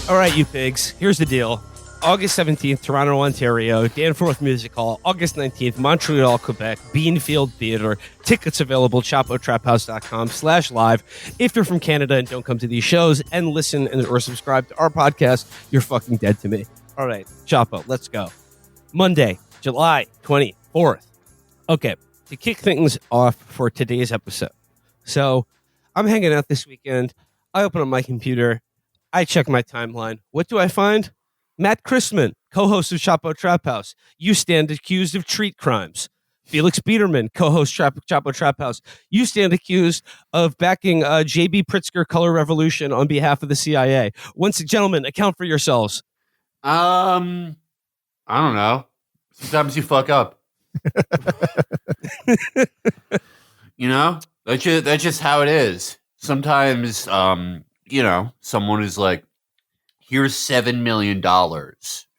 All right, you pigs. Here's the deal. August 17th, Toronto, Ontario, Danforth Music Hall. August 19th, Montreal, Quebec, Beanfield Theatre. Tickets available, chapotraphouse.com/live. If you're from Canada and don't come to these shows and listen or subscribe to our podcast, you're fucking dead to me. All right, Chapo, let's go. Monday, July 24th. Okay, to kick things off for today's episode. So, I'm hanging out this weekend. I open up my computer. I check my timeline. What do I find? Matt Christman, co-host of Chapo Trap House. You stand accused of treat crimes. Felix Biederman, co-host Chapo Trap House. You stand accused of backing J.B. Pritzker Color Revolution on behalf of the CIA. Once, gentlemen, account for yourselves. I don't know. Sometimes you fuck up. You know, that's just how it is. Sometimes, someone is like, here's $7 million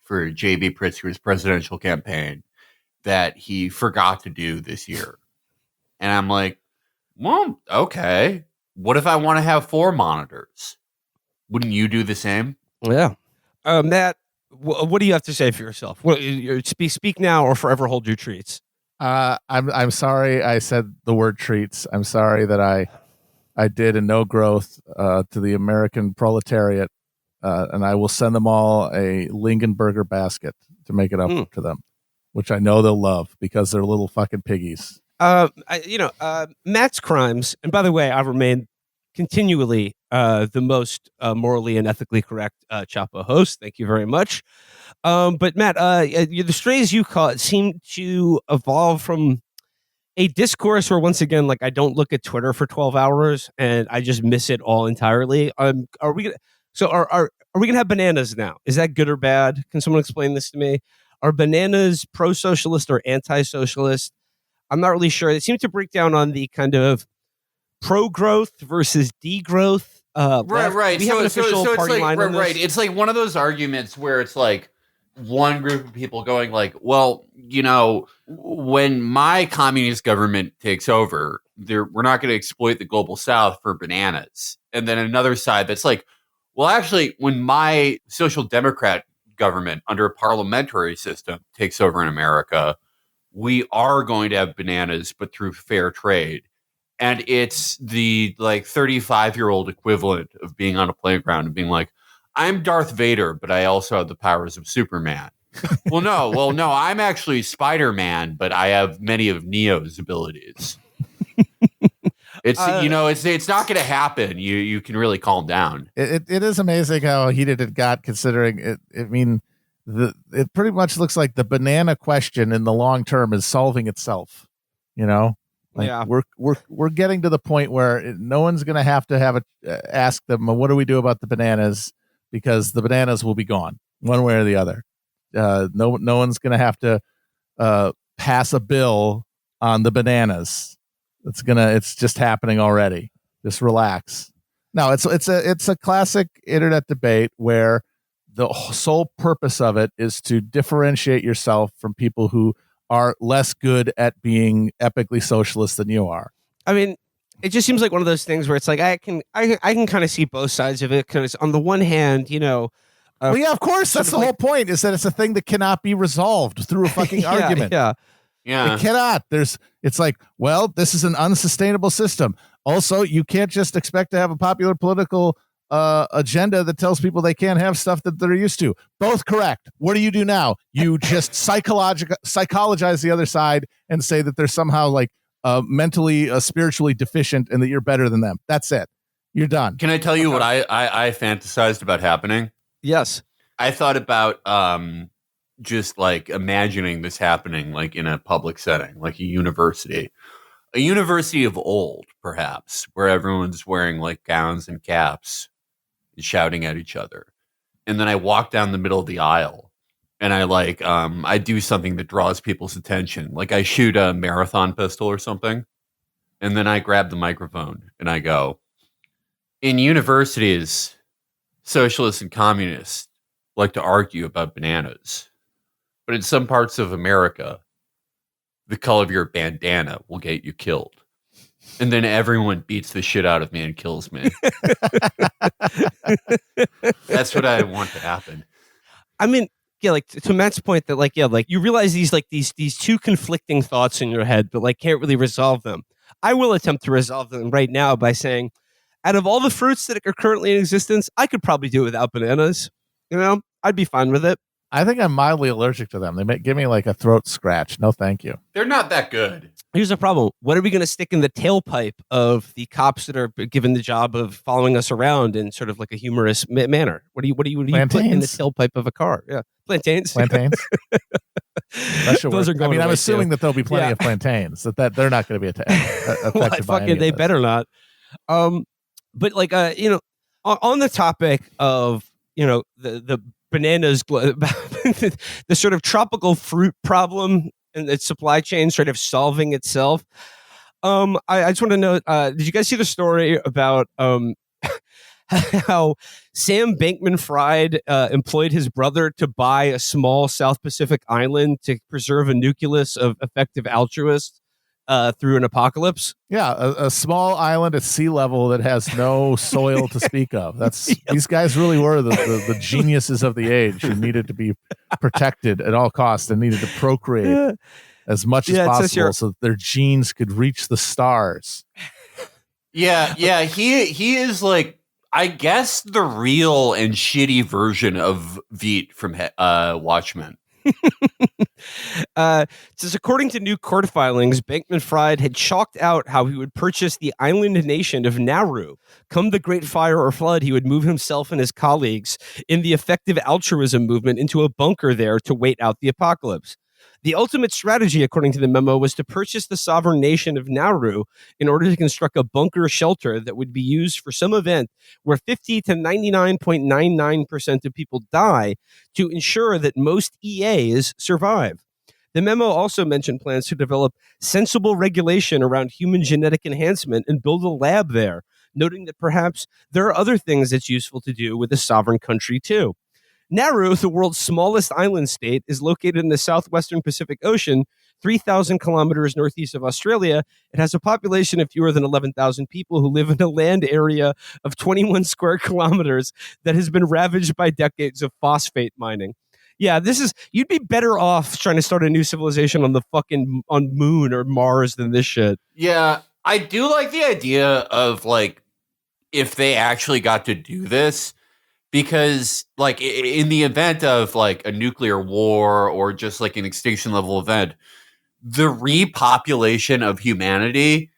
for J.B. Pritzker's presidential campaign that he forgot to do this year. And I'm like, well, okay. What if I want to have 4 monitors? Wouldn't you do the same? Yeah. Matt, what do you have to say for yourself? Speak now or forever hold your treats. I'm sorry I said the word treats. I'm sorry that I did a no growth to the American proletariat, and I will send them all a Lingenberger basket to make it up to them, which I know they'll love because they're little fucking piggies. Matt's crimes, and by the way, I remain continually the most morally and ethically correct Chapo host. Thank you very much. But Matt, the strays you caught seem to evolve from a discourse where, once again, like, I don't look at Twitter for 12 hours and I just miss it all entirely. Are we gonna have bananas now? Is that good or bad? Can someone explain this to me? Are bananas pro-socialist or anti-socialist? I'm not really sure. They seem to break down on the kind of pro-growth versus degrowth. Right. We have an official it's party like, line on this. right. It's like one of those arguments where it's like one group of people going like, well, when my communist government takes over, we're not going to exploit the global south for bananas. And then another side that's like, well, actually, when my social democrat government under a parliamentary system takes over in America, we are going to have bananas, but through fair trade. And it's the 35-year-old equivalent of being on a playground and being like, I'm Darth Vader, but I also have the powers of Superman. Well, no, I'm actually Spider-Man, but I have many of Neo's abilities. It's it's not going to happen. You can really calm down. It is amazing how heated it got, considering it. I mean, it pretty much looks like the banana question in the long term is solving itself. Yeah. We're getting to the point where no one's going to have ask them, well, what do we do about the bananas? Because the bananas will be gone one way or the other. No one's going to have to pass a bill on the bananas. It's just happening already. Just relax. No, it's a classic internet debate where the sole purpose of it is to differentiate yourself from people who are less good at being epically socialist than you are. I mean, it just seems like one of those things where it's like I can kind of see both sides of it, because on the one hand, well, yeah, of course, that's the whole point, is that it's a thing that cannot be resolved through a fucking argument. Yeah. It cannot. It's like, well, this is an unsustainable system. Also, you can't just expect to have a popular political agenda that tells people they can't have stuff that they're used to. Both correct. What do you do now? You just psychologize the other side and say that they're somehow mentally, spiritually deficient and that you're better than them. That's it. You're done. Can I tell you what I fantasized about happening? Yes. I thought about just imagining this happening in a public setting, like a university of old, perhaps, where everyone's wearing gowns and caps and shouting at each other. And then I walk down the middle of the aisle and I do something that draws people's attention. Like I shoot a marathon pistol or something. And then I grab the microphone and I go, in universities, socialists and communists like to argue about bananas. But in some parts of America, the color of your bandana will get you killed. And then everyone beats the shit out of me and kills me. That's what I want to happen. I mean, yeah, like to Matt's point that like, yeah, like you realize these two conflicting thoughts in your head, but like can't really resolve them. I will attempt to resolve them right now by saying, out of all the fruits that are currently in existence, I could probably do without bananas. You know, I'd be fine with it. I think I'm mildly allergic to them. They give me like a throat scratch. No, thank you. They're not that good. Here's the problem. What are we going to stick in the tailpipe of the cops that are given the job of following us around in sort of like a humorous manner? What do you put in the tailpipe of a car? Yeah, plantains. Plantains. Those are going. I mean, I'm away assuming too. that there'll be plenty of plantains. That they're not going to be affected by any of they this. better not. But like you know, on the topic of the bananas, the sort of tropical fruit problem and its supply chain sort of solving itself. I just want to know, did you guys see the story about how Sam Bankman-Fried employed his brother to buy a small South Pacific island to preserve a nucleus of effective altruists through an apocalypse? Yeah, a small island at sea level that has no soil to speak of. These guys really were the geniuses of the age who needed to be protected at all costs and needed to procreate as much as possible so that their genes could reach the stars. Yeah, he is like, I guess, the real and shitty version of Veet from Watchmen. Says according to new court filings, Bankman-Fried had chalked out how he would purchase the island nation of Nauru. Come the Great Fire or Flood, he would move himself and his colleagues in the effective altruism movement into a bunker there to wait out the apocalypse. The ultimate strategy, according to the memo, was to purchase the sovereign nation of Nauru in order to construct a bunker shelter that would be used for some event where 50 to 99.99% of people die to ensure that most EAs survive. The memo also mentioned plans to develop sensible regulation around human genetic enhancement and build a lab there, noting that perhaps there are other things that's useful to do with a sovereign country too. Nauru, the world's smallest island state, is located in the southwestern Pacific Ocean, 3,000 kilometers northeast of Australia. It has a population of fewer than 11,000 people who live in a land area of 21 square kilometers that has been ravaged by decades of phosphate mining. Yeah, you'd be better off trying to start a new civilization on on Moon or Mars than this shit. Yeah, I do like the idea of like, if they actually got to do this, because like in the event of like a nuclear war or just like an extinction level event, the repopulation of humanity,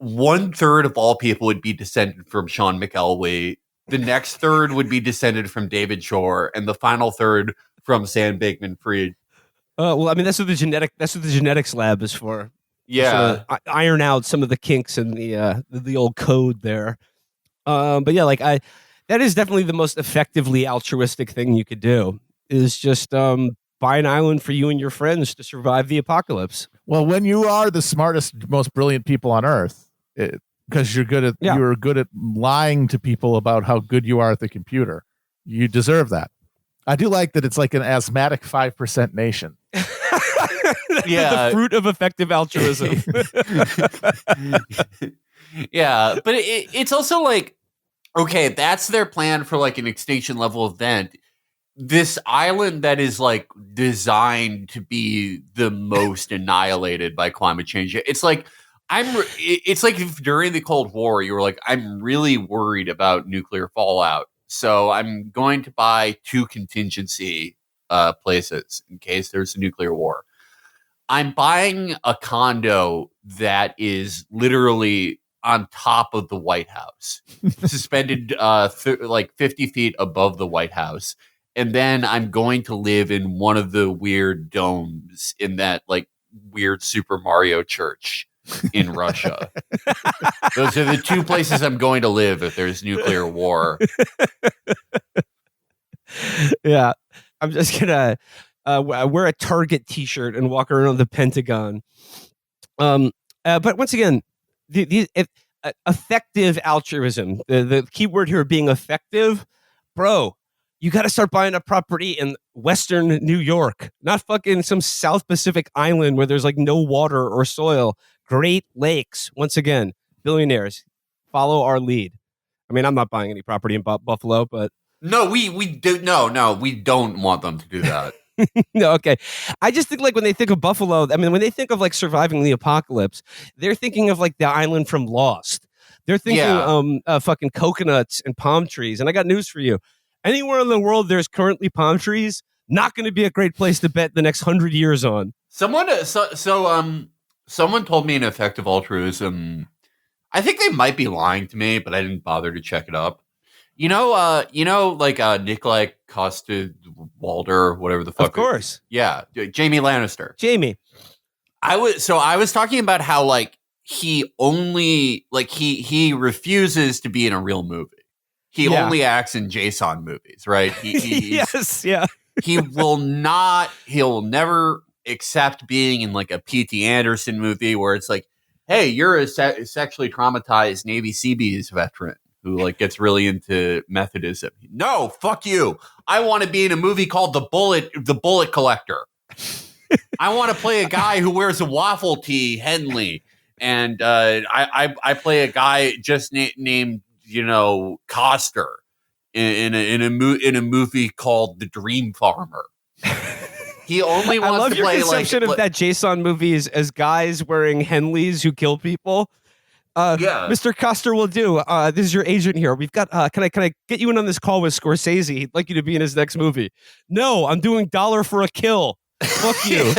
1/3 of all people would be descended from Sean McElwee. The next third would be descended from David Shore, and the final third from Sam Bankman-Fried. Well, I mean, that's what the genetics lab is for. Yeah, to iron out some of the kinks in the old code there. But yeah, like that is definitely the most effectively altruistic thing you could do, is just buy an island for you and your friends to survive the apocalypse. Well, when you are the smartest, most brilliant people on Earth, because you're good at lying to people about how good you are at the computer, you deserve that. I do like that it's like an asthmatic 5% nation. The fruit of effective altruism. Yeah, but it's also like, okay, that's their plan for like an extinction level event. This island that is like designed to be the most annihilated by climate change. It's like it's like if during the Cold War you were like, I'm really worried about nuclear fallout, so I'm going to buy 2 contingency places in case there's a nuclear war. I'm buying a condo that is literally on top of the White House, suspended like 50 feet above the White House. And then I'm going to live in one of the weird domes in that like weird Super Mario church in Russia. Those are the 2 places I'm going to live if there's nuclear war. Yeah. I'm just going to wear a Target t-shirt and walk around the Pentagon. But once again, effective altruism, the key word here being effective, bro, you got to start buying a property in Western New York, not fucking some South Pacific island where there's like no water or soil. Great Lakes, once again, billionaires, follow our lead. I mean, I'm not buying any property in Buffalo, but No, we don't want them to do that. no, okay. I just think like when they think of Buffalo, I mean, when they think of like surviving the apocalypse, they're thinking of like the island from Lost. They're thinking fucking coconuts and palm trees. And I got news for you. Anywhere in the world there's currently palm trees, not going to be a great place to bet the next 100 years on. Someone told me in effective altruism. I think they might be lying to me, but I didn't bother to check it up. Like Nikolai Coster-Waldau, whatever the fuck. Of course. Yeah. Jamie Lannister. Jamie. I was talking about how like he only like he refuses to be in a real movie. He only acts in Jason movies, right? Yes, yeah. He'll never accept being in like a P.T. Anderson movie where it's like, hey, you're a sexually traumatized Navy Seabees veteran who like gets really into Methodism. No, fuck you. I want to be in a movie called The Bullet Collector. I want to play a guy who wears a waffle tee, Henley, and I play a guy just named Coster in a movie called The Dream Farmer. He only wants I love to your play conception of that Jason movies as guys wearing Henleys who kill people. Mr. Coster will do. This is your agent here. We've got. Can I get you in on this call with Scorsese? He'd like you to be in his next movie. No, I'm doing $1 for a kill. Fuck you.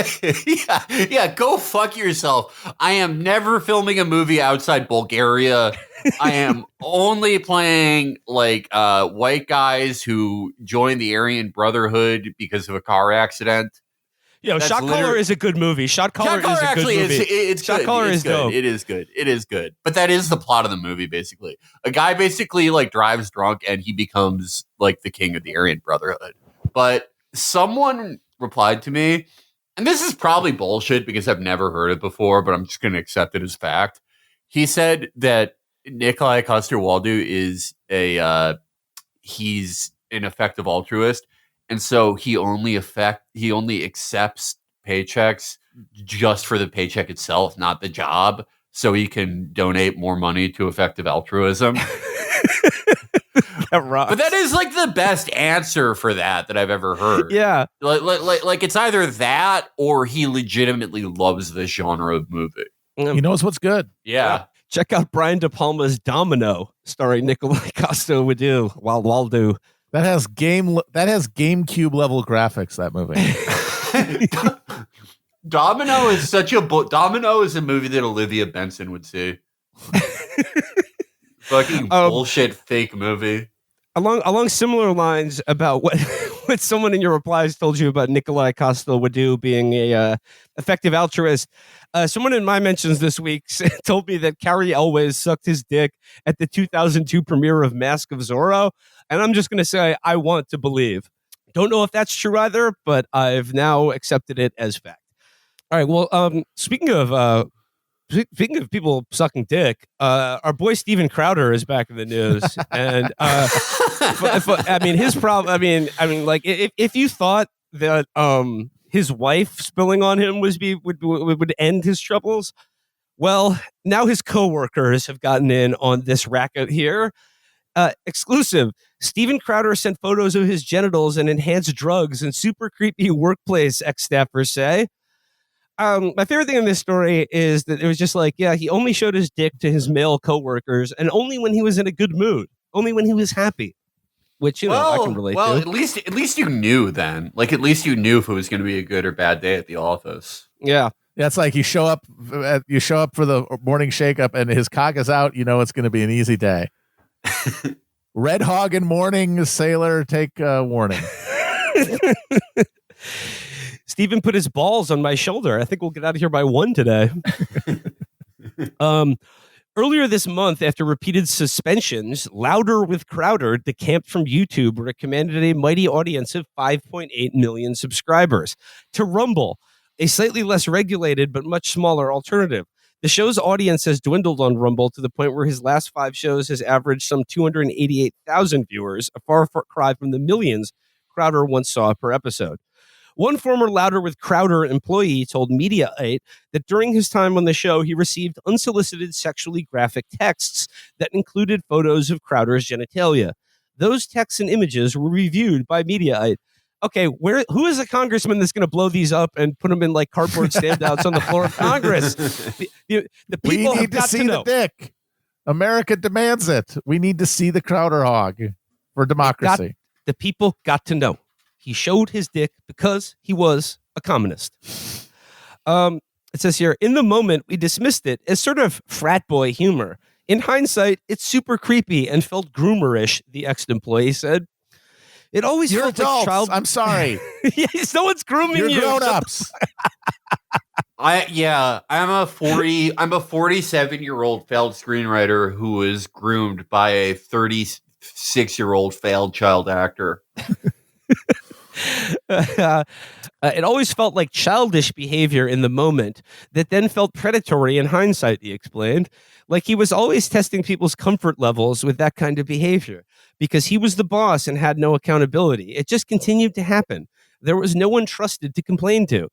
yeah. Go fuck yourself. I am never filming a movie outside Bulgaria. I am only playing like white guys who join the Aryan Brotherhood because of a car accident. Shot Caller is a good movie. Shot Caller is a good movie. It's Shot good. Caller is good. dope. It is good. It is good. But that is the plot of the movie, basically. A guy basically like drives drunk and he becomes like the king of the Aryan Brotherhood. But someone replied to me, and this is probably bullshit because I've never heard it before, but I'm just going to accept it as fact. He said that Nikolai Coster-Waldau is he's an effective altruist. And so he only accepts paychecks just for the paycheck itself, not the job, so he can donate more money to effective altruism. That rocks. But that is like the best answer for that I've ever heard. Yeah, like it's either that or he legitimately loves this genre of movie. He knows what's good. Yeah. Check out Brian De Palma's Domino, starring Nikolai Coster-Waldau. That has GameCube level graphics. That movie. Domino is a movie that Olivia Benson would see. Fucking bullshit fake movie. Along similar lines about what someone in your replies told you about Nikolai Coster-Waldau being a effective altruist. Someone in my mentions this week told me that Carrie Elwes sucked his dick at the 2002 premiere of Mask of Zorro. And I'm just going to say, I want to believe. Don't know if that's true either, but I've now accepted it as fact. All right. Well, speaking of people sucking dick, our boy Steven Crowder is back in the news, and I mean his problem. I mean, like if you thought that his wife spilling on him would end his troubles, well, now his coworkers have gotten in on this racket here. Exclusive. Steven Crowder sent photos of his genitals and enhanced drugs in super creepy workplace, ex-staffers say. My favorite thing in this story is that it was just like, he only showed his dick to his male coworkers, and only when he was in a good mood, only when he was happy, which I can relate to. Well, at least you knew then. Like at least you knew if it was going to be a good or bad day at the office. Yeah. Yeah, it's like you show up for the morning shakeup and his cock is out. You know it's going to be an easy day. Red hog in morning, sailor, take warning. Steven put his balls on my shoulder. I think we'll get out of here by 1 today. Earlier this month, after repeated suspensions, Louder with Crowder decamped from YouTube, where it commanded a mighty audience of 5.8 million subscribers, to Rumble, a slightly less regulated but much smaller alternative. The show's audience has dwindled on Rumble to the point where his last 5 shows has averaged some 288,000 viewers, a far cry from the millions Crowder once saw per episode. One former Louder with Crowder employee told Mediaite that during his time on the show, he received unsolicited sexually graphic texts that included photos of Crowder's genitalia. Those texts and images were reviewed by Mediaite. Okay, who is a congressman that's going to blow these up and put them in like cardboard standouts on the floor of Congress? The people we have need to got see to know. the dick. America demands it. We need to see the Crowder hog for democracy. The people got to know. He showed his dick because he was a communist. It says here, in the moment, we dismissed it as sort of frat boy humor. In hindsight, it's super creepy and felt groomerish, the ex-employee said. It always You're felt adults. like child. I'm sorry. Yes, no one's grooming You're you. grown-ups. I'm a 47-year-old failed screenwriter who was groomed by a 36-year-old failed child actor. It always felt like childish behavior in the moment that then felt predatory in hindsight, he explained. Like he was always testing people's comfort levels with that kind of behavior because he was the boss and had no accountability. It just continued to happen. There was no one trusted to complain to.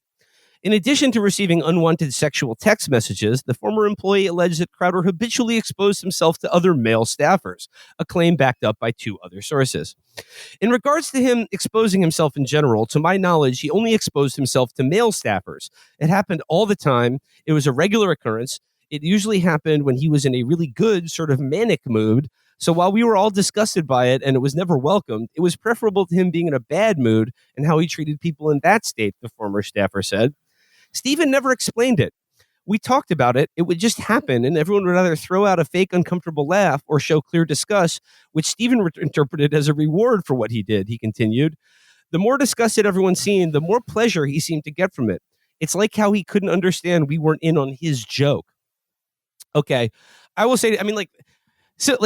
In addition to receiving unwanted sexual text messages, the former employee alleged that Crowder habitually exposed himself to other male staffers, a claim backed up by two other sources. In regards to him exposing himself in general, to my knowledge, he only exposed himself to male staffers. It happened all the time. It was a regular occurrence. It usually happened when he was in a really good sort of manic mood. So while we were all disgusted by it and it was never welcomed, it was preferable to him being in a bad mood and how he treated people in that state, the former staffer said. Stephen never explained it. We talked about it. It would just happen, and everyone would either throw out a fake uncomfortable laugh or show clear disgust, which Stephen interpreted as a reward for what he did, he continued. The more disgusted everyone's seen, the more pleasure he seemed to get from it. It's like how he couldn't understand we weren't in on his joke. Okay, I will say, I mean,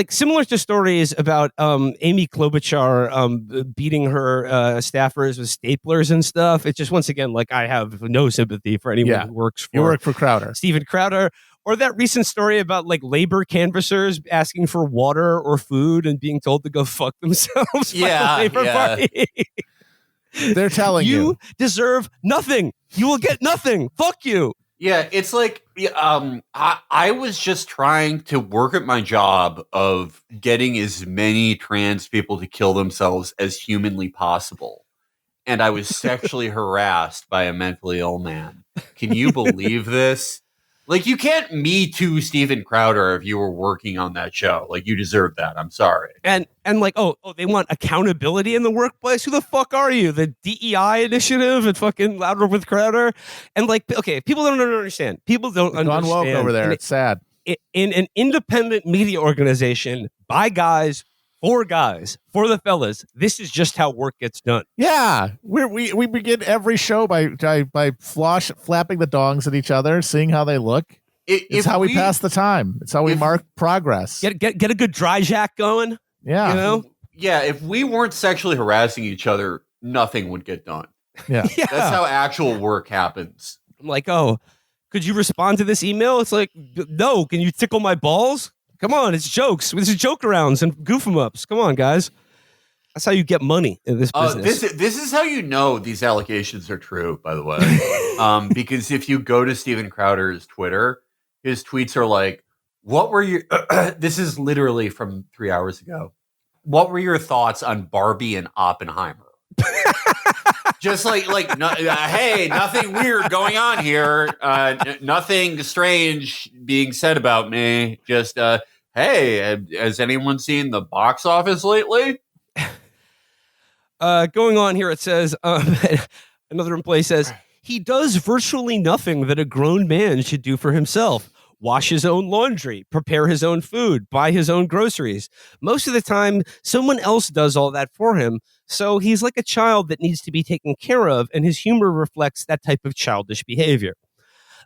similar to stories about Amy Klobuchar beating her staffers with staplers and stuff. It's just, once again, like I have no sympathy for anyone who works for. You work for Crowder. Steven Crowder. Or that recent story about like labor canvassers asking for water or food and being told to go fuck themselves. By the Labor Party. They're telling you. You deserve nothing. You will get nothing. Fuck you. Yeah, it's like I was just trying to work at my job of getting as many trans people to kill themselves as humanly possible. And I was sexually harassed by a mentally ill man. Can you believe this? Like, you can't Me Too Steven Crowder if you were working on that show. Like, you deserve that. I'm sorry. And like, oh, they want accountability in the workplace? Who the fuck are you? The DEI initiative and fucking Louder with Crowder? And like, okay, people don't understand. People don't understand. Gone woke over there. It's sad. In an independent media organization, by guys, for the fellas, this is just how work gets done. Yeah, we begin every show by flapping the dongs at each other, seeing how they look. It's how we pass the time. It's how we mark progress. Get a good dry jack going. Yeah, you know. Yeah, if we weren't sexually harassing each other, nothing would get done. Yeah, That's how actual work happens. I'm like, oh, could you respond to this email? It's like, no. Can you tickle my balls? Come on, it's jokes. This is joke arounds and goof 'em ups. Come on, guys. That's how you get money in this business. This is how you know these allegations are true, by the way. Because if you go to Steven Crowder's Twitter, his tweets are like, what were your... this is literally from 3 hours ago. What were your thoughts on Barbie and Oppenheimer? Just hey, nothing weird going on here. Nothing strange being said about me. Just, hey, has anyone seen the box office lately? Going on here, it says, another employee says, he does virtually nothing that a grown man should do for himself. Wash his own laundry, prepare his own food, buy his own groceries. Most of the time, someone else does all that for him. So he's like a child that needs to be taken care of, and his humor reflects that type of childish behavior.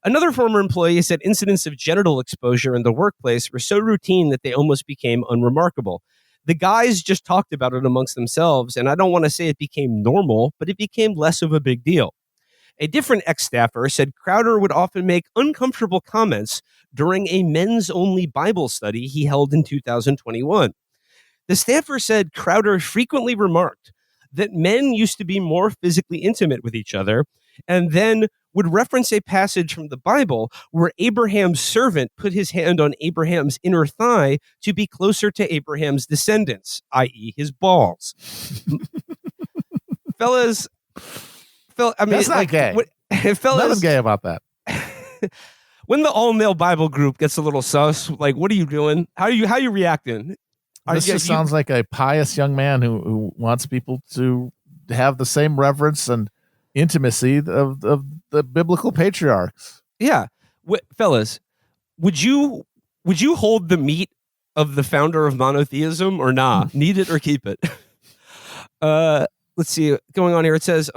Another former employee said incidents of genital exposure in the workplace were so routine that they almost became unremarkable. The guys just talked about it amongst themselves, and I don't want to say it became normal, but it became less of a big deal. A different ex-staffer said Crowder would often make uncomfortable comments during a men's-only Bible study he held in 2021. The staffer said Crowder frequently remarked, that men used to be more physically intimate with each other, and then would reference a passage from the Bible where Abraham's servant put his hand on Abraham's inner thigh to be closer to Abraham's descendants, i.e. his balls. Fellas, I mean, that's not gay. Fellas, nothing gay about that. When the all-male Bible group gets a little sus, like, what are you doing? How you reacting? This just sounds like a pious young man who wants people to have the same reverence and intimacy of the biblical patriarchs. Yeah. Fellas, would you hold the meat of the founder of monotheism or nah? Need it or keep it? Let's see. Going on here, it says,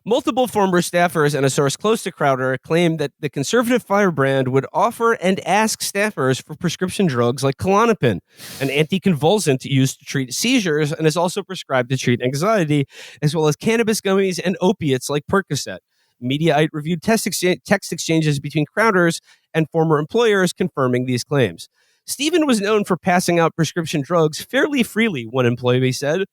multiple former staffers and a source close to Crowder claim that the conservative firebrand would offer and ask staffers for prescription drugs like Klonopin, an anticonvulsant used to treat seizures and is also prescribed to treat anxiety, as well as cannabis gummies and opiates like Percocet. Mediaite reviewed text exchanges between Crowder's and former employers confirming these claims. Stephen was known for passing out prescription drugs fairly freely, one employee said.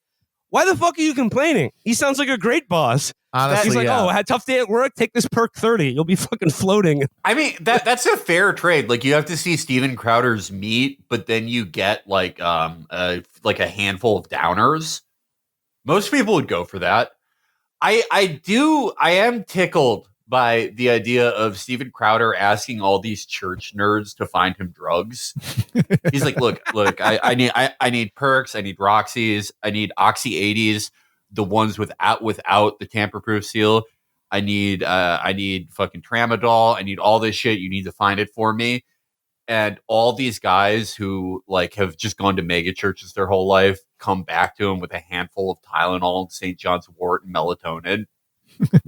Why the fuck are you complaining? He sounds like a great boss. Honestly, he's like, yeah. I had a tough day at work. Take this perk 30. You'll be fucking floating. I mean, that's a fair trade. Like, you have to see Steven Crowder's meat, but then you get like a handful of downers. Most people would go for that. I am tickled by the idea of Steven Crowder asking all these church nerds to find him drugs. He's like, look, I need perks, I need Roxys, I need Oxy 80s, the ones without the tamper-proof seal. I need fucking tramadol. I need all this shit. You need to find it for me. And all these guys who like have just gone to mega churches their whole life come back to him with a handful of Tylenol, St. John's wort, and melatonin.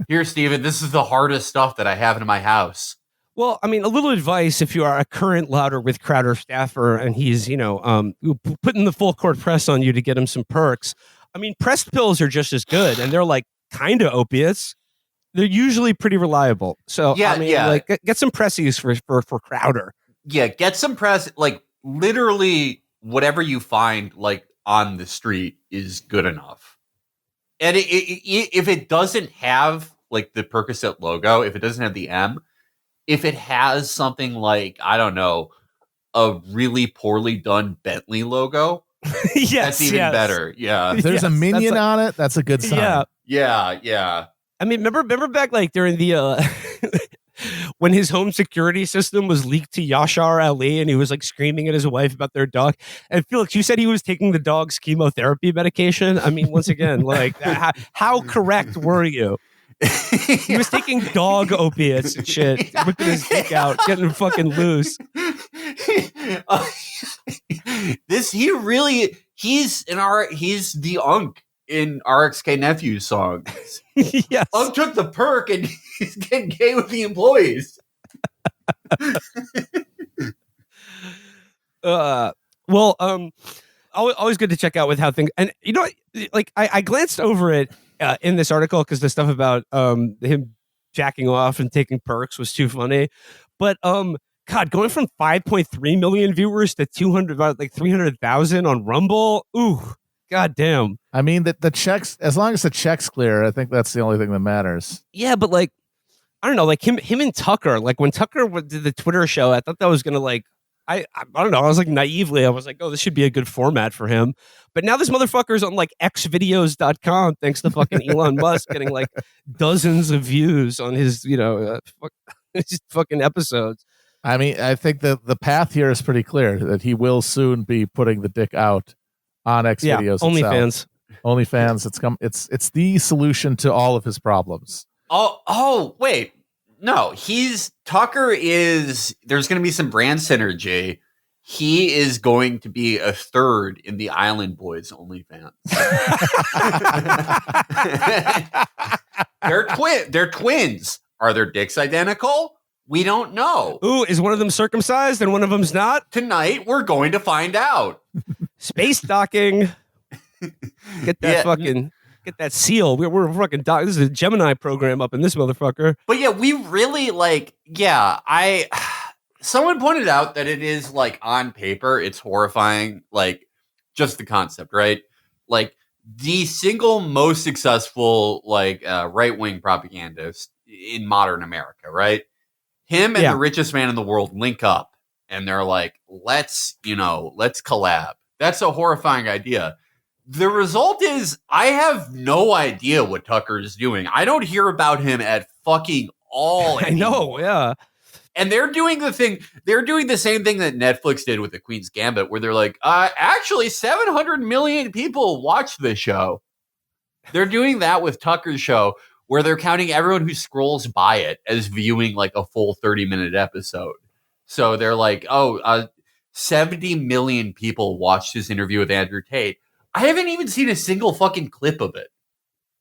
Here, Steven, this is the hardest stuff that I have in my house. Well, I mean, a little advice if you are a current Louder with Crowder staffer and he's, putting the full court press on you to get him some perks. I mean, pressed pills are just as good, and they're like kind of opiates. They're usually pretty reliable. So, like, get some pressies for Crowder. Yeah, get some press. Like, literally whatever you find, like, on the street is good enough. And if it doesn't have, like, the Percocet logo, if it doesn't have the M, if it has something like, I don't know, a really poorly done Bentley logo, that's even better. Yeah. If there's a minion on it, that's a good sign. Yeah. I mean, remember back, like, during the when his home security system was leaked to Yashar Ali and he was like screaming at his wife about their dog. And Felix, you said he was taking the dog's chemotherapy medication. I mean, once again, like, how correct were you? He was taking dog opiates and shit, whipping his dick out, getting him fucking loose. He's the Unk in RXK Nephew's song. Yes. Unk took the perk and he's getting gay with the employees. Always good to check out with how things, and like I glanced over it in this article because the stuff about him jacking off and taking perks was too funny, but God, going from 5.3 million viewers to 300,000 on Rumble, ooh, god damn. I mean, the checks, as long as the check's clear, I think that's the only thing that matters. Yeah, but like, I don't know, like him and Tucker, like when Tucker did the Twitter show, I thought that was gonna like, I don't know, I was like naively, I was like, oh, this should be a good format for him. But now this motherfucker's on like xvideos.com thanks to fucking Elon Musk getting like dozens of views on his, his fucking episodes. I mean, I think the path here is pretty clear that he will soon be putting the dick out on xvideos. OnlyFans. It's the solution to all of his problems. Oh, wait. No, Tucker is, there's going to be some brand synergy. He is going to be a third in the Island Boys OnlyFans. They're twins. Are their dicks identical? We don't know. Ooh, is one of them circumcised and one of them's not? Tonight, we're going to find out. Space docking. Get that seal. We're fucking this is a Gemini program up in this motherfucker. But yeah, we really someone pointed out that it is like on paper, it's horrifying. Like just the concept, right? Like the single most successful like right-wing propagandist in modern America, right? Him and Yeah. the richest man in the world link up and they're like, let's collab. That's a horrifying idea. The result is I have no idea what Tucker is doing. I don't hear about him at fucking all I anymore. know, yeah. And they're doing the same thing that Netflix did with The Queen's Gambit, where they're like, actually 700 million people watch this show. They're doing that with Tucker's show, where they're counting everyone who scrolls by it as viewing like a full 30-minute episode. So they're like, 70 million people watched his interview with Andrew Tate. I haven't even seen a single fucking clip of it.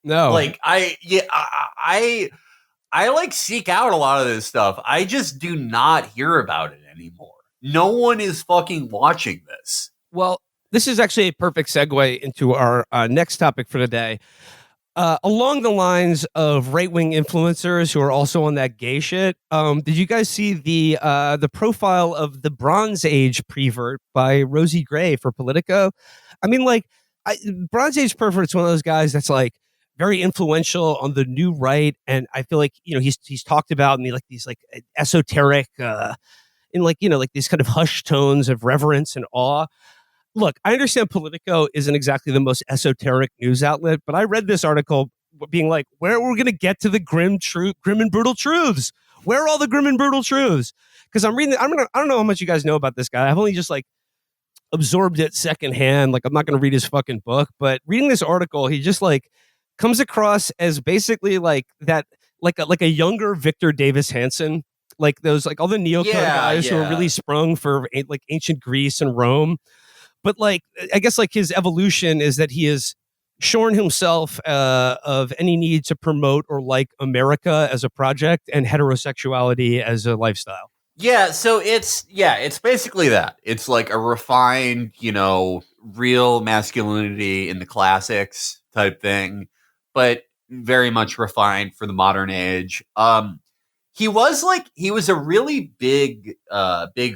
No. Like, I like seek out a lot of this stuff. I just do not hear about it anymore. No one is fucking watching this. Well, this is actually a perfect segue into our next topic for today. Along the lines of right-wing influencers who are also on that gay shit, did you guys see the profile of the Bronze Age Pervert by Rosie Gray for Politico? I mean, like, Bronze Age Pervert's one of those guys that's like very influential on the new right, and I feel like he's talked about in these esoteric, in like these kind of hushed tones of reverence and awe. Look, I understand Politico isn't exactly the most esoteric news outlet, but I read this article being like, where we're going to get to the grim and brutal truths. Where are all the grim and brutal truths? Because I'm reading, I don't know how much you guys know about this guy. I've only just like absorbed it secondhand. Like, I'm not going to read his fucking book, but reading this article, he just like comes across as basically like that, like a younger Victor Davis Hanson, like those, like all the neocon guys who are really sprung for like ancient Greece and Rome. But like, I guess like his evolution is that he has shorn himself of any need to promote or like America as a project and heterosexuality as a lifestyle. Yeah, so it's basically that. It's like a refined, real masculinity in the classics type thing, but very much refined for the modern age. He was a really big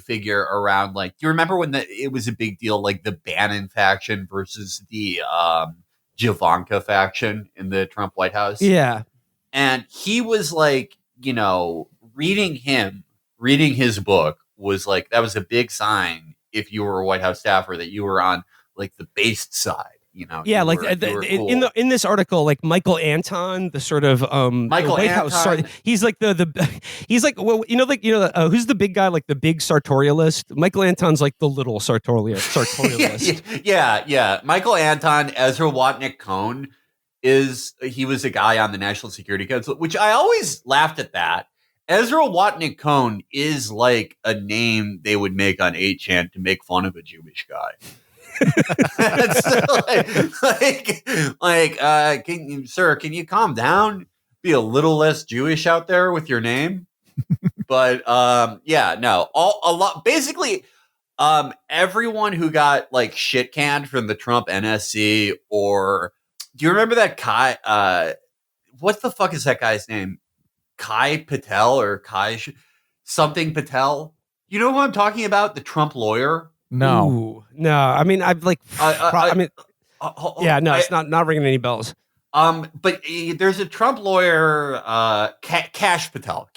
figure around, like, do you remember when it was a big deal, like the Bannon faction versus the Javanka faction in the Trump White House? Yeah. And he was like, reading his book was like, that was a big sign if you were a White House staffer that you were on like the based side. Yeah, like cool. in this article, like Michael Anton, the sort of Michael White Anton. House, he's like he's like, well, who's the big guy, like the big sartorialist? Michael Anton's like the little sartorialist. yeah. Michael Anton, Ezra Watnick-Cohn he was a guy on the National Security Council, which I always laughed at that. Ezra Watnick-Cohn is like a name they would make on 8chan to make fun of a Jewish guy. Can you calm down? Be a little less Jewish out there with your name. But basically, everyone who got like shit canned from the Trump NSC, or do you remember that Kai? What the fuck is that guy's name? Kai Patel or something Patel? You know who I'm talking about? The Trump lawyer. No. Ooh, no. I mean, I've like, it's not ringing any bells. But there's a Trump lawyer, Kash Patel.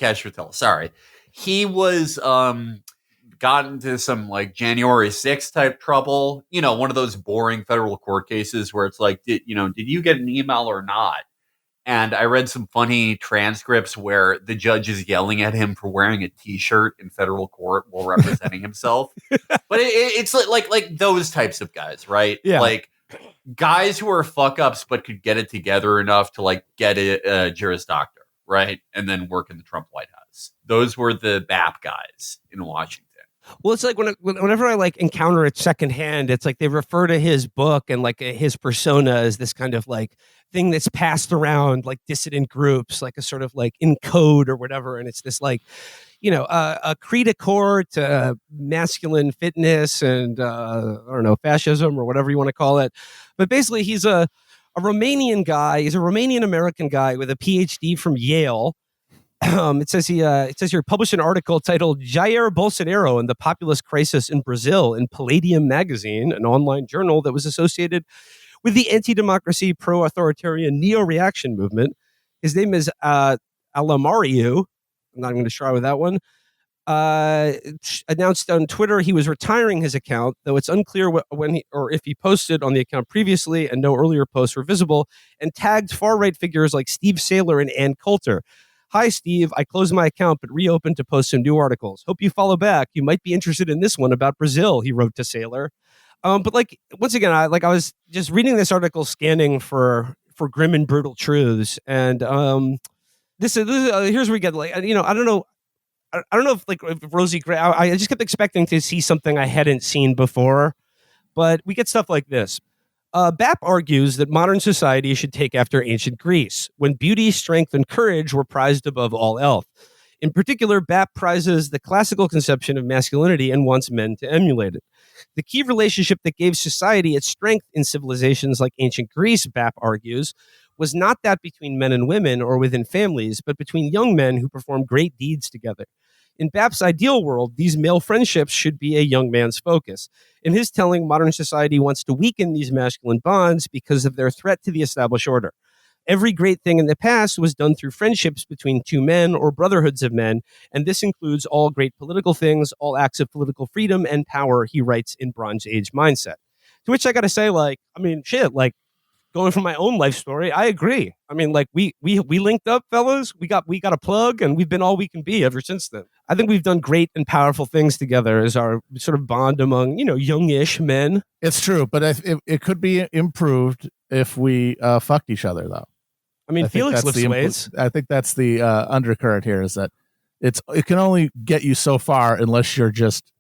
Sorry, he was got into some like January 6th type trouble. One of those boring federal court cases where it's like, did you get an email or not? And I read some funny transcripts where the judge is yelling at him for wearing a T-shirt in federal court while representing himself. But it's like those types of guys, right? Yeah. Like guys who are fuck ups but could get it together enough to like get a Juris Doctor, right? And then work in the Trump White House. Those were the BAP guys in Washington. Well, it's like whenever I like encounter it secondhand, it's like they refer to his book and like his persona as this kind of like thing that's passed around like dissident groups, like a sort of like in code or whatever. And it's this like, a cri de coeur to masculine fitness and I don't know, fascism or whatever you want to call it. But basically, he's a Romanian guy. He's a Romanian American guy with a PhD from Yale. It says here, published an article titled Jair Bolsonaro and the Populist Crisis in Brazil in Palladium magazine, an online journal that was associated with the anti-democracy, pro-authoritarian neo-reaction movement. His name is Alamariu. I'm not even going to try with that one. Announced on Twitter he was retiring his account, though it's unclear when or if he posted on the account previously, and no earlier posts were visible, and tagged far-right figures like Steve Saylor and Ann Coulter. Hi, Steve. I closed my account but reopened to post some new articles. Hope you follow back. You might be interested in this one about Brazil, he wrote to Saylor. But like, once again, I was just reading this article, scanning for grim and brutal truths, and this is here's where we get like, I don't know if Rosie Gray. I just kept expecting to see something I hadn't seen before, but we get stuff like this. BAP argues that modern society should take after ancient Greece, when beauty, strength, and courage were prized above all else. In particular, BAP prizes the classical conception of masculinity and wants men to emulate it. The key relationship that gave society its strength in civilizations like ancient Greece, BAP argues, was not that between men and women or within families, but between young men who performed great deeds together. In BAP's ideal world, these male friendships should be a young man's focus. In his telling, modern society wants to weaken these masculine bonds because of their threat to the established order. Every great thing in the past was done through friendships between two men or brotherhoods of men, and this includes all great political things, all acts of political freedom and power, he writes in Bronze Age Mindset. To which I got to say, going from my own life story, I agree. I mean, like we linked up, fellas. We got a plug, and we've been all we can be ever since then. I think we've done great and powerful things together as our sort of bond among, youngish men. It's true, but it could be improved if we fucked each other, though. I mean, Felix lifts weights. I think that's the undercurrent here, is that it can only get you so far unless you're just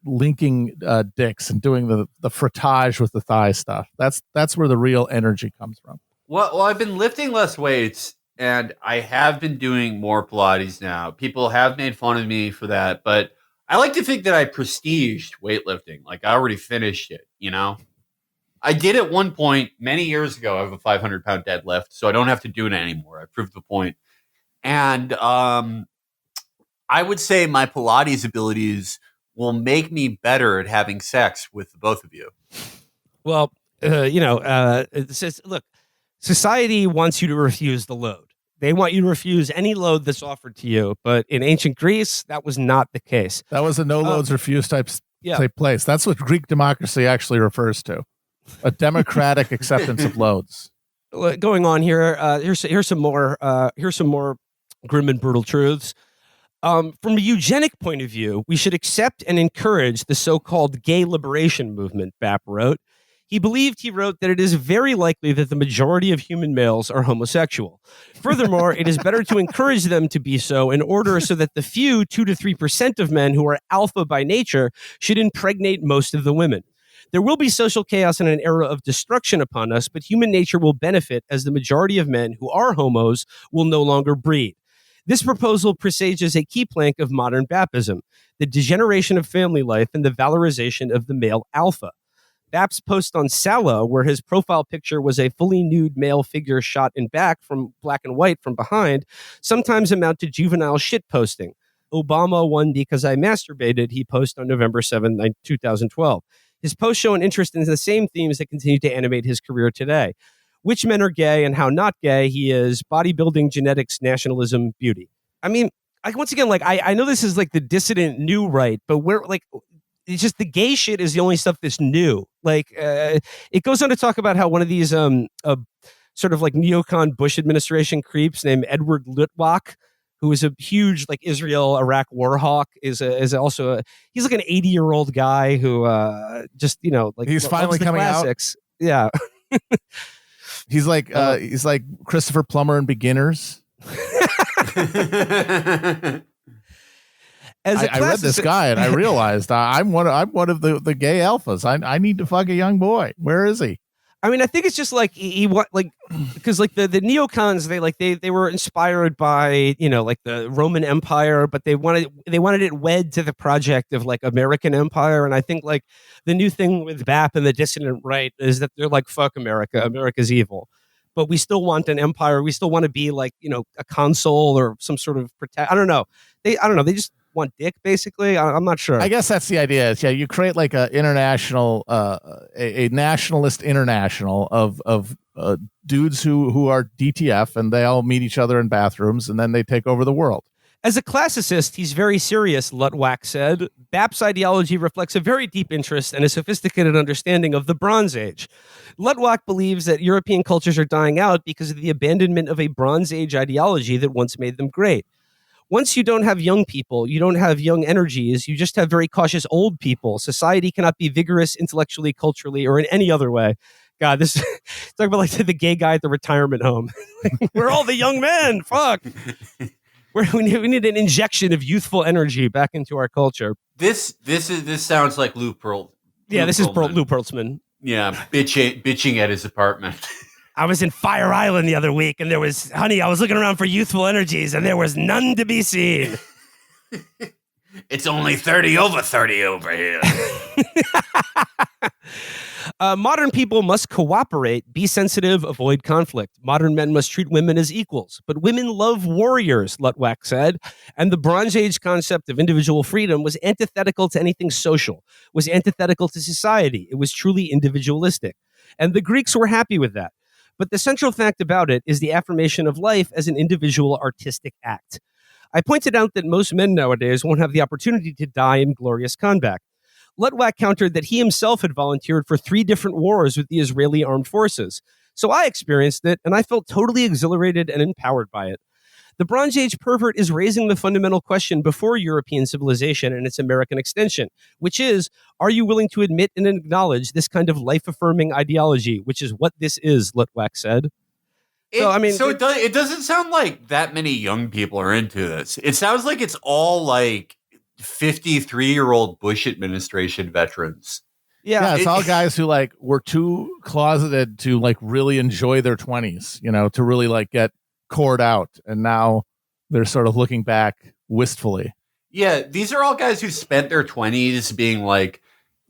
linking dicks and doing the frottage with the thigh stuff. That's where the real energy comes from. Well, I've been lifting less weights, and I have been doing more Pilates now. People have made fun of me for that, but I like to think that I prestiged weightlifting. Like, I already finished it, I did at one point many years ago. I have a 500-pound deadlift, so I don't have to do it anymore. I proved the point. And I would say my Pilates abilities will make me better at having sex with the both of you. Well, it says, look, society wants you to refuse the load. They want you to refuse any load that's offered to you. But in ancient Greece, that was not the case. That was a no loads refuse type place. That's what Greek democracy actually refers to. A democratic acceptance of loads. Going on here, here's some more grim and brutal truths. From a eugenic point of view, we should accept and encourage the so-called gay liberation movement, BAP wrote. He wrote that it is very likely that the majority of human males are homosexual. Furthermore, it is better to encourage them to be so in order so that the few 2 to 3% of men who are alpha by nature should impregnate most of the women. There will be social chaos and an era of destruction upon us, but human nature will benefit as the majority of men who are homos will no longer breed. This proposal presages a key plank of modern Bapism, the degeneration of family life and the valorization of the male alpha. Bap's post on Sallow, where his profile picture was a fully nude male figure shot in black and white from behind, sometimes amount to juvenile shitposting. Obama won because I masturbated, he posted on November 7, 2012. His posts show an interest in the same themes that continue to animate his career today. Which men are gay and how not gay he is, bodybuilding, genetics, nationalism, beauty. I mean, once again, I know this is like the dissident new right, but it's just the gay shit is the only stuff that's new. It goes on to talk about how one of these sort of like neocon Bush administration creeps named Edward Lutwak, who is a huge Israel-Iraq war hawk, is also he's like an 80-year-old guy who he's finally coming classics. Out. Yeah. He's like Christopher Plummer in Beginners. I read this guy and I realized I'm one of the gay alphas. I need to fuck a young boy. Where is he? I mean, I think it's just because the neocons they were inspired by the Roman Empire, but they wanted it wed to the project of American Empire, and I think the new thing with BAP and the dissident right is that they're fuck America, America's evil, but we still want an empire, we still want to be a consul or some sort of protect. I don't know. They want dick, basically. I'm not sure. I guess that's the idea. Yeah, you create like a international, a nationalist international of dudes who are DTF, and they all meet each other in bathrooms, and then they take over the world. As a classicist, he's very serious, Lutwak said. BAP's ideology reflects a very deep interest and a sophisticated understanding of the Bronze Age. Lutwak believes that European cultures are dying out because of the abandonment of a Bronze Age ideology that once made them great. Once you don't have young people, you don't have young energies, you just have very cautious old people. Society cannot be vigorous intellectually, culturally, or in any other way. God, this talk about like the gay guy at the retirement home. We're all the young men. Fuck. We need an injection of youthful energy back into our culture. This sounds like Lou Pearl. Yeah, this is Lou Pearlman. Yeah, bitching at his apartment. I was in Fire Island the other week, and I was looking around for youthful energies, and there was none to be seen. It's only 30 over 30 over here. Modern people must cooperate, be sensitive, avoid conflict. Modern men must treat women as equals. But women love warriors, Lutwak said. And the Bronze Age concept of individual freedom was antithetical to anything social, was antithetical to society. It was truly individualistic. And the Greeks were happy with that. But the central fact about it is the affirmation of life as an individual artistic act. I pointed out that most men nowadays won't have the opportunity to die in glorious combat. Lutwak countered that he himself had volunteered for 3 different wars with the Israeli armed forces. So I experienced it, and I felt totally exhilarated and empowered by it. The Bronze Age pervert is raising the fundamental question before European civilization and its American extension, which is, are you willing to admit and acknowledge this kind of life-affirming ideology, which is what this is, Lutwak said. It doesn't sound like that many young people are into this. It sounds like it's all like 53-year-old Bush administration veterans. Yeah, it's all guys who like were too closeted to like really enjoy their 20s, to really like get cored out, and now they're sort of looking back wistfully. Yeah, these are all guys who spent their 20s being like,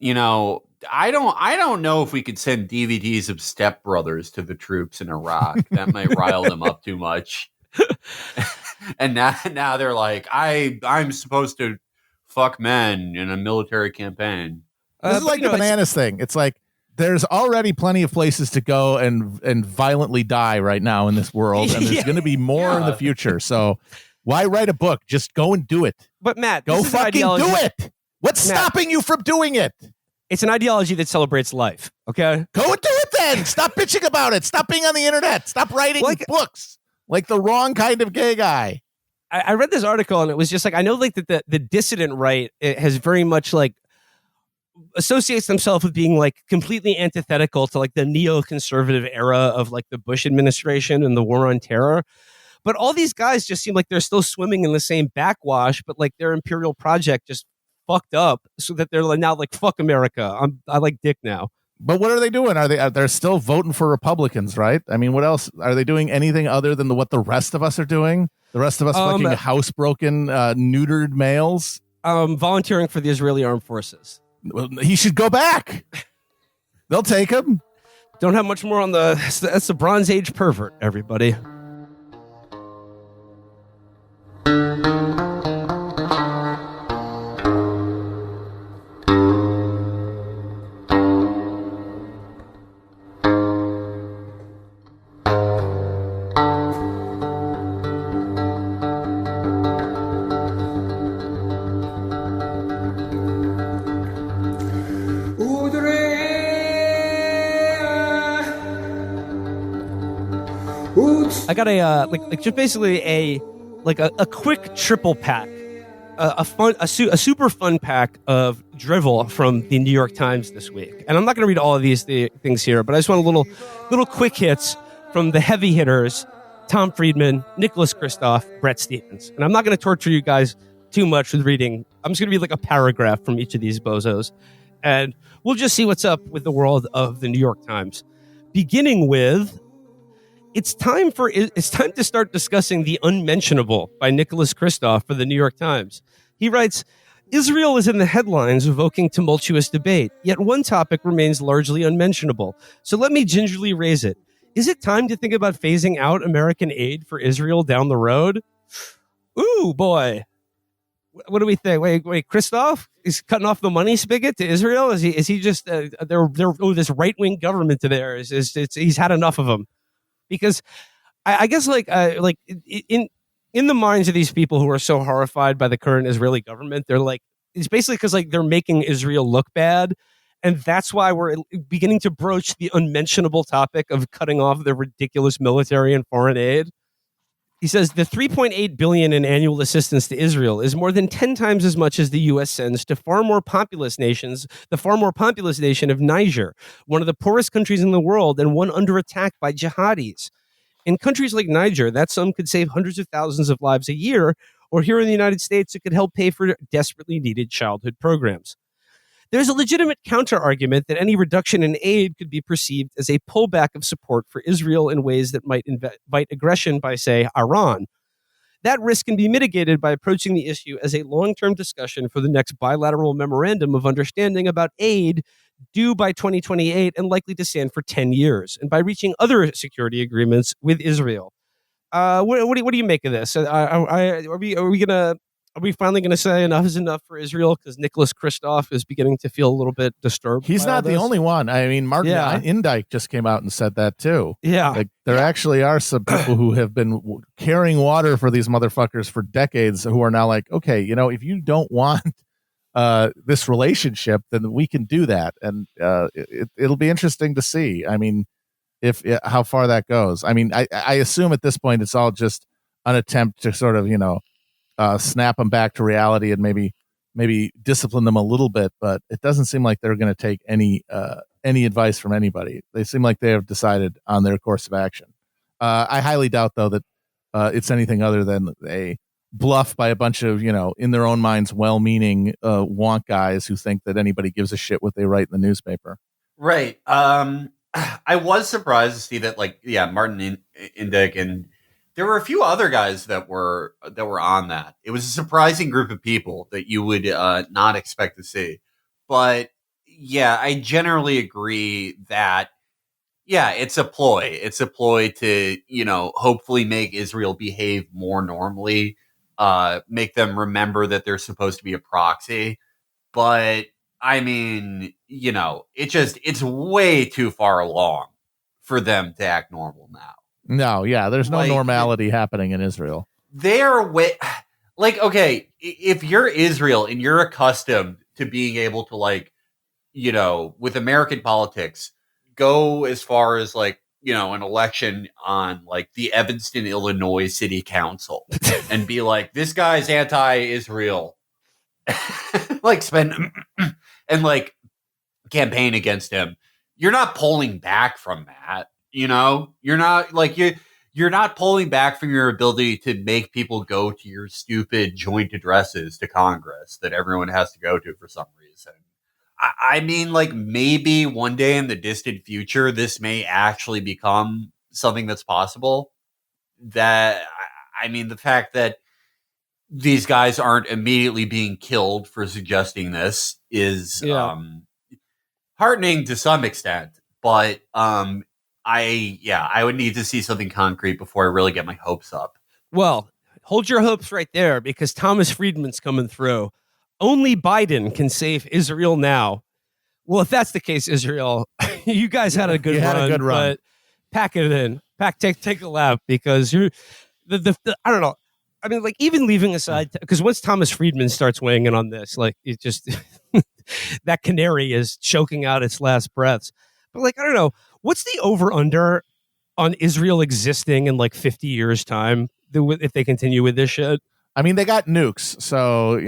I don't know if we could send DVDs of Step Brothers to the troops in Iraq. That might rile them up too much. And now they're like, I'm supposed to fuck men in a military campaign. This is like the bananas thing. It's like there's already plenty of places to go and violently die right now in this world, and there's going to be more in the future. So why write a book? Just go and do it. But Matt, go fucking do it. What's stopping you from doing it? It's an ideology that celebrates life. Okay, go and do it then. Stop bitching about it. Stop being on the internet. Stop writing books like the wrong kind of gay guy. I read this article, and it was just like, I know like that the dissident right, it has very much like associates themselves with being like completely antithetical to like the neoconservative era of like the Bush administration and the war on terror. But all these guys just seem like they're still swimming in the same backwash, but like their imperial project just fucked up, so that they're like now like, fuck America. I like dick now. But what are they doing? They're still voting for Republicans, right? I mean, what else are they doing? Anything other than what the rest of us are doing? The rest of us fucking housebroken, neutered males? Volunteering for the Israeli armed forces. Well, he should go back. They'll take him. Don't have much more on that's the Bronze Age pervert, everybody. I got a just basically a quick triple pack, a super fun pack of drivel from the New York Times this week. And I'm not going to read all of these things here, but I just want a little quick hits from the heavy hitters: Tom Friedman, Nicholas Kristof, Brett Stevens. And I'm not going to torture you guys too much with reading. I'm just going to read like a paragraph from each of these bozos, and we'll just see what's up with the world of the New York Times. Beginning with, It's time to start discussing the unmentionable by Nicholas Kristof for the New York Times. He writes, Israel is in the headlines, evoking tumultuous debate, yet one topic remains largely unmentionable. So let me gingerly raise it. Is it time to think about phasing out American aid for Israel down the road? Ooh, boy. What do we think? Wait, Christoph is cutting off the money spigot to Israel? Is he just this right wing government to there? He's had enough of them? Because I guess in the minds of these people who are so horrified by the current Israeli government, they're like, it's basically because like they're making Israel look bad. And that's why we're beginning to broach the unmentionable topic of cutting off the ridiculous military and foreign aid. He says the $3.8 billion in annual assistance to Israel is more than 10 times as much as the U.S. sends to the far more populous nation of Niger, one of the poorest countries in the world and one under attack by jihadis. In countries like Niger, that sum could save hundreds of thousands of lives a year, or here in the United States, it could help pay for desperately needed childhood programs. There's a legitimate counter-argument that any reduction in aid could be perceived as a pullback of support for Israel in ways that might invite aggression by, say, Iran. That risk can be mitigated by approaching the issue as a long-term discussion for the next bilateral memorandum of understanding about aid due by 2028 and likely to stand for 10 years, and by reaching other security agreements with Israel. What do you make of this? Are we finally going to say enough is enough for Israel? Because Nicholas Kristof is beginning to feel a little bit disturbed. He's not the only one. I mean, Martin Indyke just came out and said that too. Yeah. Like there actually are some people who have been carrying water for these motherfuckers for decades who are now like, okay, if you don't want this relationship, then we can do that. And it'll be interesting to see. I mean, how far that goes. I mean, I assume at this point it's all just an attempt to sort of, snap them back to reality and maybe discipline them a little bit, but it doesn't seem like they're going to take any advice from anybody. They seem like they have decided on their course of action. I highly doubt, though, that it's anything other than a bluff by a bunch of, in their own minds, well-meaning wonk guys who think that anybody gives a shit what they write in the newspaper. Right. I was surprised to see that, Martin Indyk and there were a few other guys that were on that. It was a surprising group of people that you would not expect to see. But yeah, I generally agree that it's a ploy. It's a ploy to hopefully make Israel behave more normally, make them remember that they're supposed to be a proxy. But I mean, it's way too far along for them to act normal now. No, yeah, there's no normality happening in Israel. They're okay, if you're Israel and you're accustomed to being able to with American politics, go as far as an election on the Evanston, Illinois City Council and be like, this guy's anti-Israel, spend and campaign against him. You're not pulling back from that. You're not you're not pulling back from your ability to make people go to your stupid joint addresses to Congress that everyone has to go to for some reason. I mean, maybe one day in the distant future, this may actually become something that's possible. The fact that these guys aren't immediately being killed for suggesting this is heartening to some extent, but I would need to see something concrete before I really get my hopes up. Well, hold your hopes right there because Thomas Friedman's coming through. Only Biden can save Israel now. Well, if that's the case, Israel, you guys had a good run. But pack it in. Take a lap because you're the I don't know. I mean, even leaving aside, because once Thomas Friedman starts weighing in on this, it just that canary is choking out its last breaths. But I don't know. What's the over-under on Israel existing in 50 years' time if they continue with this shit? I mean, they got nukes, so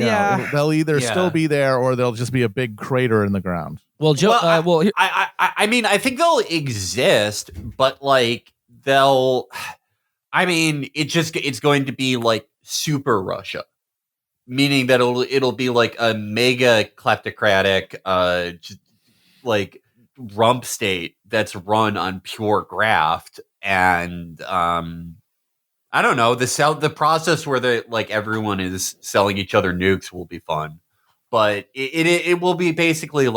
they'll either still be there or they'll just be a big crater in the ground. Well, Joe. I mean, I think they'll exist, but they'll. I mean, it's going to be super Russia, meaning that it'll be a mega kleptocratic, rump state that's run on pure graft, and I don't know, the process where everyone is selling each other nukes will be fun, but it will be basically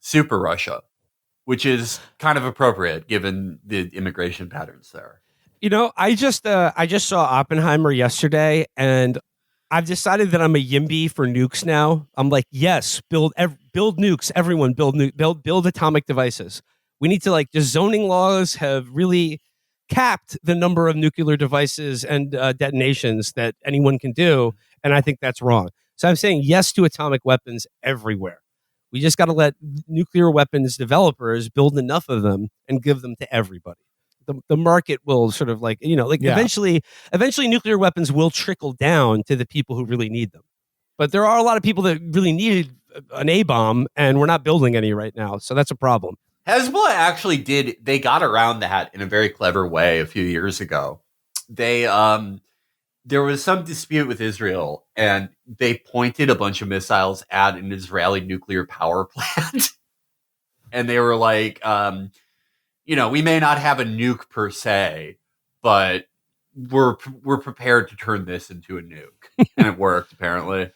super Russia, which is kind of appropriate given the immigration patterns there. I just saw Oppenheimer yesterday, and I've decided that I'm a YIMBY for nukes now. I'm like, yes, build nukes. Everyone build atomic devices. We need to just zoning laws have really capped the number of nuclear devices and detonations that anyone can do. And I think that's wrong. So I'm saying yes to atomic weapons everywhere. We just got to let nuclear weapons developers build enough of them and give them to everybody. The market will sort of eventually nuclear weapons will trickle down to the people who really need them. But there are a lot of people that really need an A-bomb, and we're not building any right now. So that's a problem. Hezbollah actually they got around that in a very clever way a few years ago. They, there was some dispute with Israel, and they pointed a bunch of missiles at an Israeli nuclear power plant. And they were like, we may not have a nuke per se, but we're prepared to turn this into a nuke. And it worked, apparently. It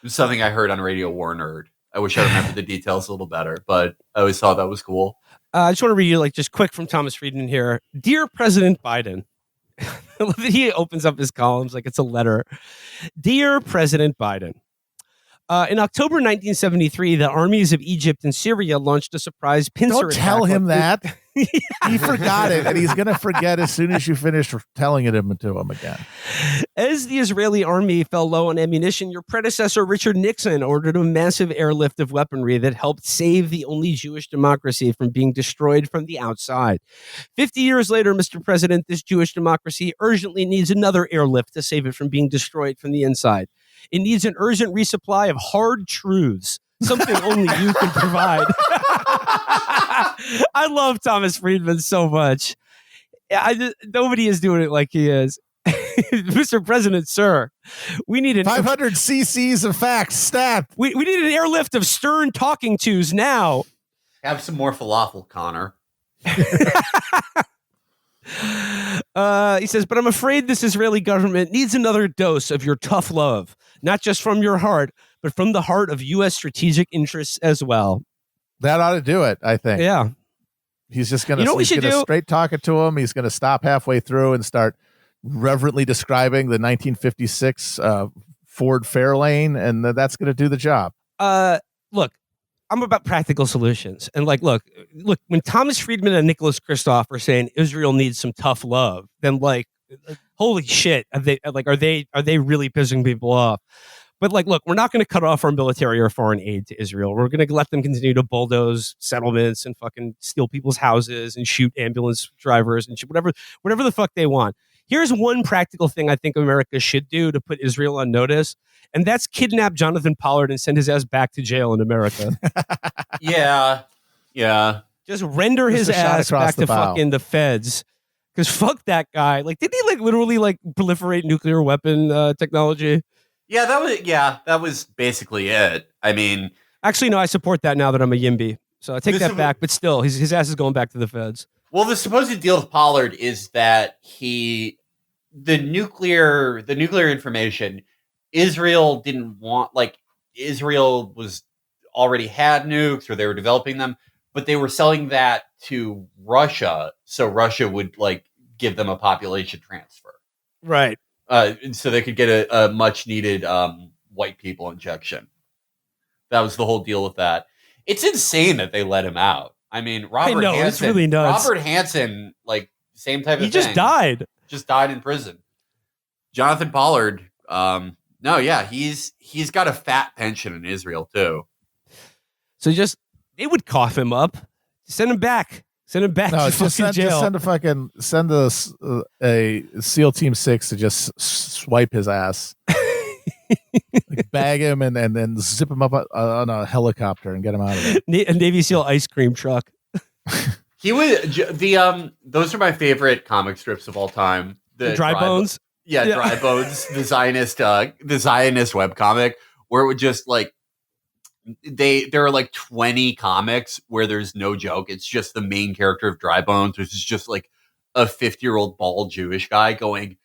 was something I heard on Radio War Nerd. I wish I remembered the details a little better, but I always thought that was cool. I just want to read you just quick from Thomas Friedman here. Dear President Biden. He opens up his columns like it's a letter. Dear President Biden. In October 1973, the armies of Egypt and Syria launched a surprise pincer attack. Don't tell him that. He forgot it, and he's going to forget as soon as you finish telling it to him again. As the Israeli army fell low on ammunition, your predecessor, Richard Nixon, ordered a massive airlift of weaponry that helped save the only Jewish democracy from being destroyed from the outside. 50 years later, Mr. President, this Jewish democracy urgently needs another airlift to save it from being destroyed from the inside. It needs an urgent resupply of hard truths, something only you can provide. I love Thomas Friedman so much. Nobody is doing it like he is. Mr. President, sir, we need 500 cc's of facts, stat. We need an airlift of stern talking tos now. Have some more falafel, Connor. He says, but I'm afraid this Israeli government needs another dose of your tough love, not just from your heart, but from the heart of U.S. strategic interests as well. That ought to do it, I think. Yeah. He's just going to straight talk it to him. He's going to stop halfway through and start reverently describing the 1956 Ford Fairlane, and that's going to do the job. Look, I'm about practical solutions. And look, when Thomas Friedman and Nicholas Kristof are saying Israel needs some tough love, then holy shit, are they really pissing people off? But look, we're not going to cut off our military or foreign aid to Israel. We're going to let them continue to bulldoze settlements and fucking steal people's houses and shoot ambulance drivers and whatever the fuck they want. Here's one practical thing I think America should do to put Israel on notice, and that's kidnap Jonathan Pollard and send his ass back to jail in America. Yeah. Just render his ass back to fucking the feds. Because fuck that guy. Did he literally proliferate nuclear weapon technology? Yeah, that was basically it. I mean, actually, no, I support that now that I'm a YIMBY. So I take that back, but still, his ass is going back to the feds. Well, the supposed deal with Pollard is that the nuclear information, Israel didn't want, Israel was already had nukes or they were developing them, but they were selling that to Russia, so Russia would give them a population transfer. Right. So they could get a much needed white people injection. That was the whole deal with that. It's insane that they let him out. I mean, Robert Hansen. It's really nuts. Robert Hansen, same type of thing. He just died. Just died in prison. Jonathan Pollard, he's got a fat pension in Israel too. So they would cough him up, send him back. Send him back to fucking jail. Just send a SEAL Team 6 to just swipe his ass. Bag him and then zip him up on a helicopter and get him out of it. A Navy SEAL ice cream truck. He was those are my favorite comic strips of all time. The Dry Bones? Dry Bones, the Zionist webcomic, where it would just there are 20 comics where there's no joke. It's just the main character of Dry Bones, which is just a 50-year-old bald Jewish guy going,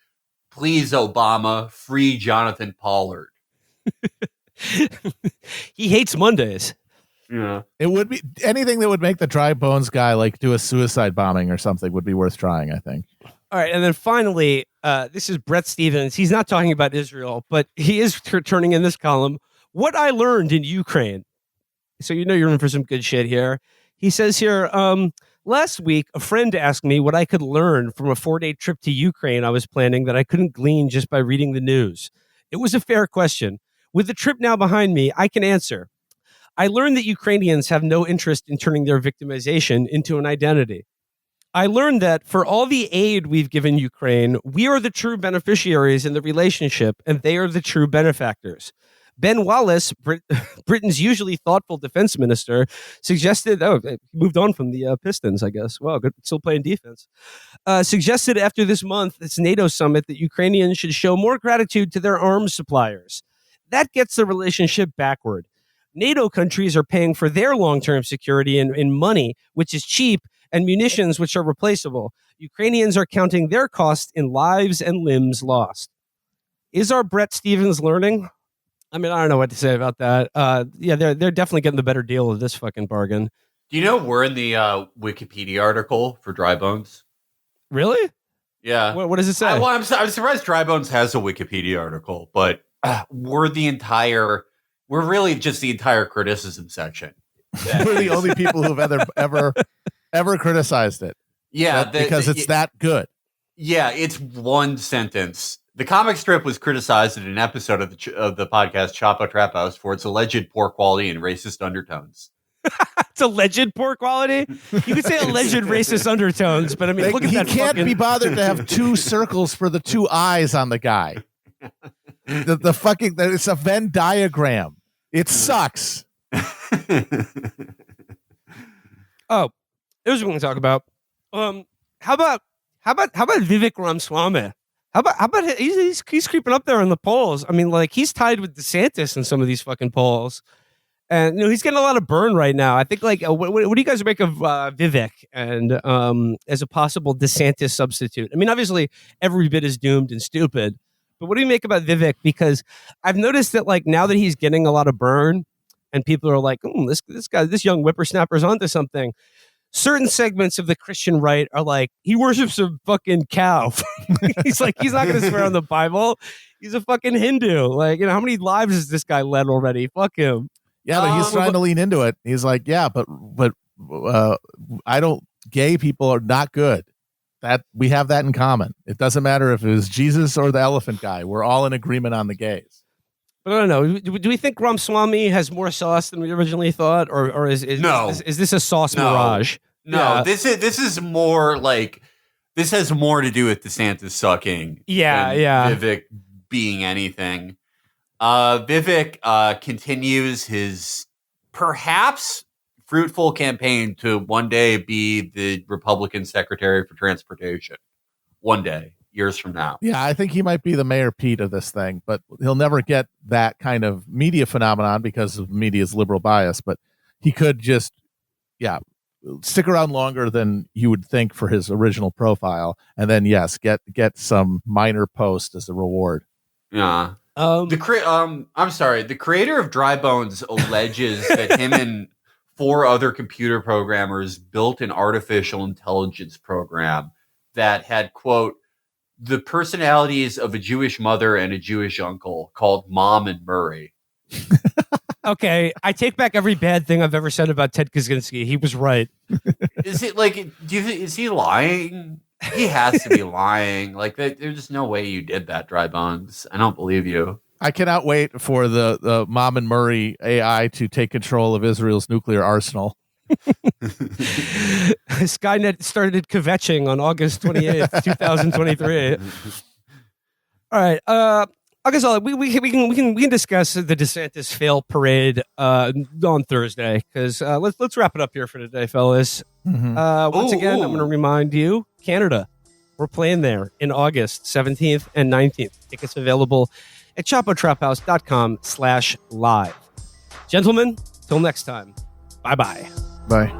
"Please, Obama, free Jonathan Pollard." He hates Mondays. Yeah. It would be anything that would make the Dry Bones guy do a suicide bombing or something would be worth trying, I think. All right, and then finally, this is Brett Stevens. He's not talking about Israel, but he is turning in this column, what I learned in Ukraine. So you know you're in for some good shit here. He says here, last week, a friend asked me what I could learn from a 4-day trip to Ukraine I was planning that I couldn't glean just by reading the news. It was a fair question. With the trip now behind me, I can answer. I learned that Ukrainians have no interest in turning their victimization into an identity. I learned that for all the aid we've given Ukraine, we are the true beneficiaries in the relationship, and they are the true benefactors. Ben Wallace, Britain's usually thoughtful defense minister, suggested, he moved on from the Pistons, I guess. Well, good, still playing defense. Suggested after this month's NATO summit that Ukrainians should show more gratitude to their arms suppliers. That gets the relationship backward. NATO countries are paying for their long-term security in money, which is cheap, and munitions, which are replaceable. Ukrainians are counting their costs in lives and limbs lost. Is our Brett Stevens learning? I mean, I don't know what to say about that. Yeah, they're definitely getting the better deal of this fucking bargain. Do you know we're in the Wikipedia article for Dry Bones? Really? Yeah. What does it say? I'm surprised Dry Bones has a Wikipedia article, but we're really just the entire criticism section. We're the only people who've ever criticized it. Yeah, because it's that good. Yeah, it's one sentence. The comic strip was criticized in an episode of the podcast Chapo Trap House for its alleged poor quality and racist undertones. It's alleged poor quality? You could say alleged racist undertones, but I mean, look at that. He can't be bothered to have 2 circles for the 2 eyes on the guy. It's a Venn diagram. It sucks. Oh, here's what we're going to talk about. How about Vivek Ramaswamy? How about he's creeping up there in the polls? I mean, like, he's tied with DeSantis in some of these fucking polls, and he's getting a lot of burn right now. I think, like, what do you guys make of Vivek and as a possible DeSantis substitute? I mean, obviously every bit is doomed and stupid, but what do you make about Vivek? Because I've noticed that, like, now that he's getting a lot of burn, and people are like, this young whippersnapper's onto something. Certain segments of the Christian right are like, he worships a fucking cow. He's like, he's not going to swear on the Bible. He's a fucking Hindu. Like, how many lives has this guy led already? Fuck him. Yeah, but he's trying to lean into it. He's like, yeah, but gay people are not good. That we have that in common. It doesn't matter if it was Jesus or the elephant guy. We're all in agreement on the gays. But I don't know. Do we think Ramaswamy has more sauce than we originally thought, or is this a sauce mirage? No, yeah. This is more like, this has more to do with DeSantis sucking. Yeah, than yeah. Vivek being anything. Vivek continues his perhaps fruitful campaign to one day be the Republican Secretary for Transportation. One day. Years from now. Yeah, I think he might be the Mayor Pete of this thing, but he'll never get that kind of media phenomenon because of media's liberal bias. But he could just, stick around longer than you would think for his original profile, and then get some minor post as a reward. Yeah. I'm sorry. The creator of Dry Bones alleges that him and 4 other computer programmers built an artificial intelligence program that had, quote, the personalities of a Jewish mother and a Jewish uncle called Mom and Murray. Okay, I take back every bad thing I've ever said about Ted Kaczynski. He was right. Is it like, is he lying? He has to be lying. Like, there's just no way you did that, Dry Bones. I don't believe you. I cannot wait for the Mom and Murray AI to take control of Israel's nuclear arsenal. Skynet started kvetching on August 28th, 2023. All right. I guess we can discuss the DeSantis fail parade on Thursday, because let's wrap it up here for today, fellas. Mm-hmm. Once again, I'm going to remind you, Canada, we're playing there in August 17th and 19th. Tickets available at chapotraphouse.com/live. Gentlemen, till next time. Bye-bye. Bye.